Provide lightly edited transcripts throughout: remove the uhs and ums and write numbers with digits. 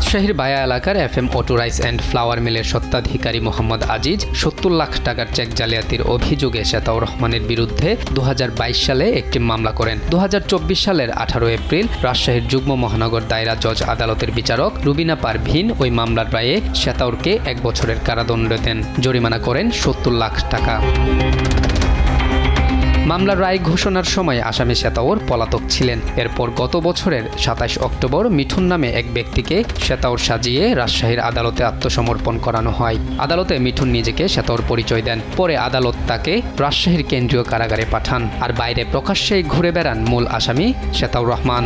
রাজশাহীর বায়া এলাকার FM auto rice and flower মিলের স্বত্বাধিকারী মোহাম্মদ আজিজ 70 লাখ টাকার চেক জালিয়াতির অভিযোগে শেতাউর রহমানের বিরুদ্ধে 2022 সালে একটি মামলা করেন। 2024 সালের 18 এপ্রিল রাজশাহীর যুগ্ম মহানগর দায়রা জজ আদালতের বিচারক রুবিনা পারভিন ওই মামলার রায়ে শেতাউরকে 1 বছরের কারাদণ্ড দেন, জরিমানা করেন 70 লাখ টাকা। মামলার রায় ঘোষণার সময় আসামি শেতাউর পলাতক ছিলেন। এরপর গত বছরের 27 অক্টোবর মিঠুন নামে এক ব্যক্তিকে শেতাউর সাজিয়ে রাজশাহীর আদালতে আত্মসমর্পণ করানো হয়। আদালতে মিঠুন নিজেকে শেতাউর পরিচয় দেন। পরে আদালত তাকে রাজশাহীর কেন্দ্রীয় কারাগারে পাঠান। আর বাইরে প্রকাশ্যেই ঘুরে বেড়ান মূল আসামি শেতাউর রহমান।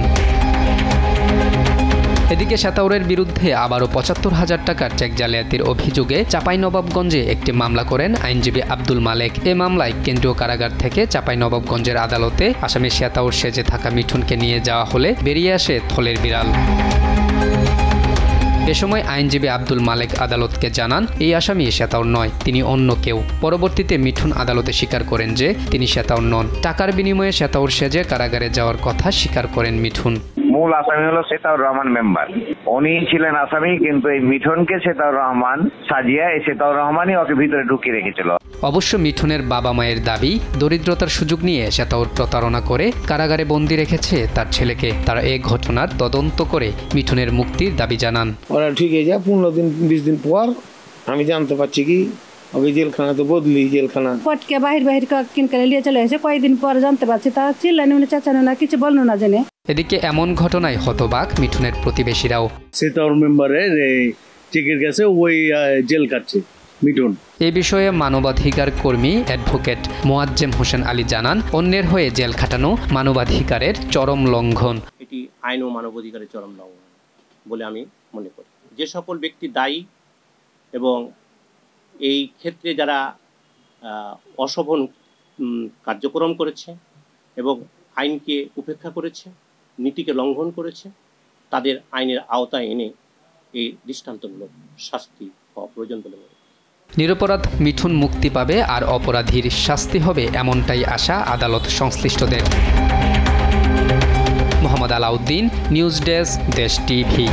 এদিকে শেতাউরের বিরুদ্ধে আবারও 75,000 টাকার চেক জালিয়াতির অভিযোগে চাঁপাইনবাবগঞ্জে একটি মামলা করেন আইনজীবী আব্দুল মালেক। এ মামলায় কেন্দ্রীয় কারাগার থেকে চাঁপাইনবাবগঞ্জের আদালতে আসামি শেতাউর সেজে থাকা মিঠুনকে নিয়ে যাওয়া হলে বেরিয়ে আসে থলের বিড়াল। এ সময় আইনজীবী আব্দুল মালেক আদালতকে জানান এই আসামি শেতাউর নয়, তিনি অন্য কেউ। পরবর্তীতে মিঠুন আদালতে স্বীকার করেন যে তিনি শেতাউর নন। টাকার বিনিময়ে শেতাউর সেজে কারাগারে যাওয়ার কথা স্বীকার করেন মিঠুন। মূল আসামি হলো শেতাউর রহমান মেম্বার, উনি ছিলেন আসামি, কিন্তু এই মিঠুনকে শেতাউর রহমান সাজিয়ে এই শেতাউর রহমানই ওকে ভিতরে ঢুকিয়ে রেখেছিল। অবশ্য মিঠুনের বাবা মায়ের দাবি দরিদ্রতার সুযোগ নিয়ে শেতাউর প্রতারণা করে কারাগারে বন্দি রেখেছে তার ছেলেকে। তারা এই ঘটনার তদন্ত করে মিঠুনের মুক্তির দাবি জানান। ওরা ঠিক হয়ে যায় 15 দিন 20 দিন পর আমি জানতে পারছি কি ওই জেলখানা তো বদলি জেলখানা পটকে বাহির কিন করে নিয়ে চলে এসে কয়েকদিন পর জানতে পারছি তা চিল্লানি উনি চাচানো না কিছু বললো না জেনে। এদিকে এমন ঘটনায় হতবাক মিঠুনের প্রতিবেশীরাও। শেতাউর মেম্বারের চেকের কাছে ওই জেল কাটছে মিঠুন। এ বিষয়ে মানবাধিকার কর্মী অ্যাডভোকেট মোয়াজ্জেম হোসেন আলী জানান, অন্যের হয়ে জেল খাটানো মানবাধিকারের চরম লঙ্ঘন। এটি আইন ও মানবাধিকারের চরম লঙ্ঘন বলে আমি মনে করি। যে সকল ব্যক্তি দায়ী এবং এই ক্ষেত্রে যারা অশোভন কার্যক্রম করেছে এবং আইনকে উপেক্ষা করেছে, নীতিকে লঙ্ঘন করেছে, তাদের আইনের আওতায় এনে এই দৃষ্টান্তমূলক শাস্তি হওয়া প্রয়োজন বলে মনে করি। নিরপরাধ মিঠুন মুক্তি পাবে আর অপরাধীর শাস্তি হবে, এমনটাই আশা আদালত সংশ্লিষ্টদের। মোহাম্মদ আলাউদ্দিন, নিউজ ডেস্ক, দেশ টিভি।